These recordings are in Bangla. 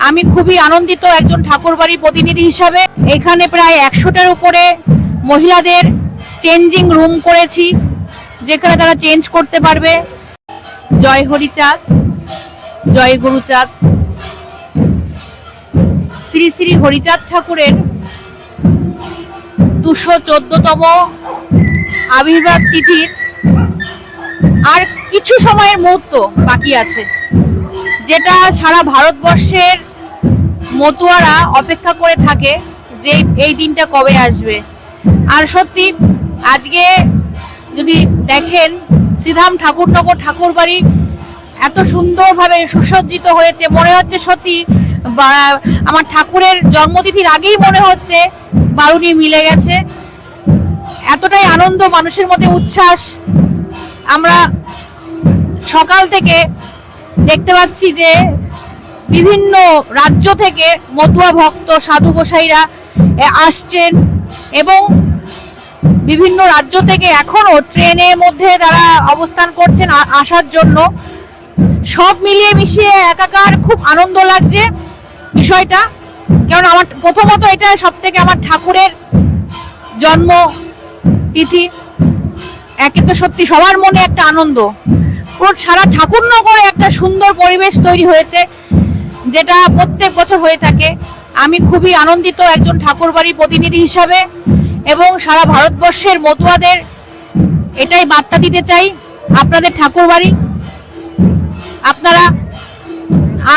আমি খুবই আনন্দিত একজন ঠাকুরবাড়ি প্রতিনিধি হিসাবে। এখানে প্রায় 100টার উপরে মহিলাদের চেঞ্জিং রুম করেছি, যেখানে তারা চেঞ্জ করতে পারবে। জয় হরিচাঁদ, জয় গুরুচাঁদ। শ্রী শ্রী হরিচাঁদ ঠাকুরের 214তম আবির্ভাব তিথির আর কিছু সময়ের মুহূর্ত বাকি আছে, যেটা সারা ভারতবর্ষের মতুয়ারা অপেক্ষা করে থাকে যে এই দিনটা কবে আসবে। আর সত্যি আজকে যদি দেখেন শ্রীধাম ঠাকুরনগর ঠাকুরবাড়ি এত সুন্দরভাবে সুসজ্জিত হয়েছে, মনে হচ্ছে সত্যি আমার ঠাকুরের জন্মতিথির আগেই মনে হচ্ছে বারুনি মিলে গেছে। এতটাই আনন্দ, মানুষের মধ্যে উচ্ছ্বাস। আমরা সকাল থেকে দেখতে পাচ্ছি যে বিভিন্ন রাজ্য থেকে মতুয়া ভক্ত সাধু গোসাইরা আসছেন এবং বিভিন্ন রাজ্য থেকে এখনো ট্রেনের মধ্যে তারা অবস্থান করছেন আসার জন্য। সব মিলিয়ে মিশিয়ে একাকার, খুব আনন্দ লাগছে বিষয়টা। কারণ আমার প্রথমত এটা সব থেকে আমার ঠাকুরের জন্ম তিথি। একে তো সত্যি সবার মনে একটা আনন্দ, পুরো সারা ঠাকুরনগরে একটা সুন্দর পরিবেশ তৈরি হয়েছে, যেটা প্রত্যেক বছর হয়ে থাকে। আমি খুবই আনন্দিত একজন ঠাকুরবাড়ি প্রতিনিধি হিসাবে এবং সারা ভারতবর্ষের মতুয়াদের এটাই বার্তা দিতে চাই, আপনাদের ঠাকুরবাড়ি আপনারা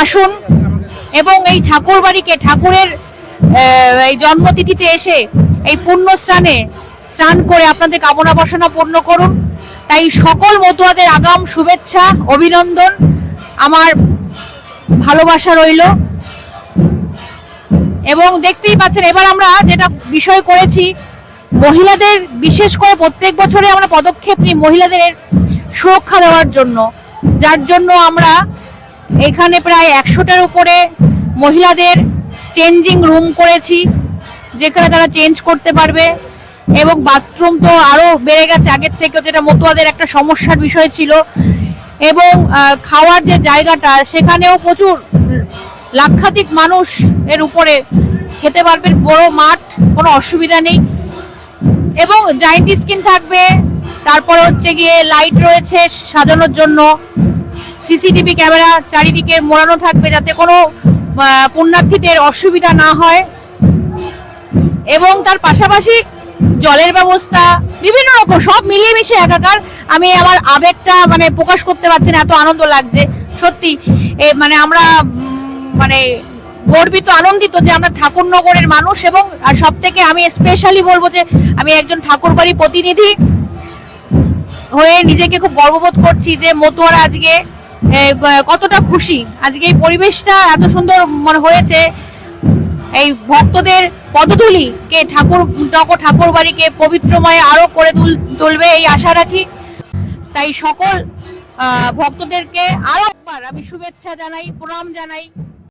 আসুন এবং এই ঠাকুরবাড়িকে ঠাকুরের এই জন্মতিথিতে এসে এই পুণ্য স্নান করে আপনাদের কামনা বাসনা পূর্ণ করুন। তাই সকল মতুয়াদের আগাম শুভেচ্ছা, অভিনন্দন, আমার ভালোবাসা রইল। এবং দেখতেই পাচ্ছেন এবার আমরা যেটা বিষয় করেছি, মহিলাদের বিশেষ করে প্রত্যেক বছরে আমরা পদক্ষেপ নিই মহিলাদের সুরক্ষা দেওয়ার জন্য, যার জন্য আমরা এখানে প্রায় 100টার উপরে মহিলাদের চেঞ্জিং রুম করেছি, যেখানে তারা চেঞ্জ করতে পারবে। এবং বাথরুম তো আরো বেড়ে গেছে আগের থেকে, যেটা মতুয়াদের একটা সমস্যার বিষয় ছিল। এবং খাওয়ার যে জায়গাটা, সেখানেও প্রচুর লাক্ষাধিক মানুষ এর উপরে খেতে পারবে, বড় মাঠ, কোনো অসুবিধা নেই। এবং জায়েন্ট স্ক্রিন থাকবে, তারপর হচ্ছে গিয়ে লাইট রয়েছে সাজানোর জন্য, সিসিটিভি ক্যামেরা চারিদিকে মোড়ানো থাকবে যাতে কোনো পুণ্যার্থীদের অসুবিধা না হয়। এবং তার পাশাপাশি জলের ব্যবস্থা, বিভিন্ন রকম সব মিলিয়ে মিশে একাকার। আমি আমার আবেগটা প্রকাশ করতে পারছি না, এত আনন্দ লাগছে সত্যি। আমরা গর্বিত, আনন্দিত যে আমরা ঠাকুরনগরের মানুষ। এবং আর সব থেকে আমি স্পেশালি বলবো যে আমি একজন ঠাকুরবাড়ি প্রতিনিধি হয়ে নিজেকে খুব গর্ববোধ করছি যে মতুয়ারা আজকে কতটা খুশি। আজকে এই পরিবেশটা এত সুন্দর হয়েছে, এই ভক্তদের পদধূলিকে ঠাকুরবাড়িকে পবিত্রময় আরো করে তুলবে এই আশা রাখি। তাই সকল ভক্তদেরকে আরো একবার আমি শুভেচ্ছা জানাই, প্রণাম জানাই।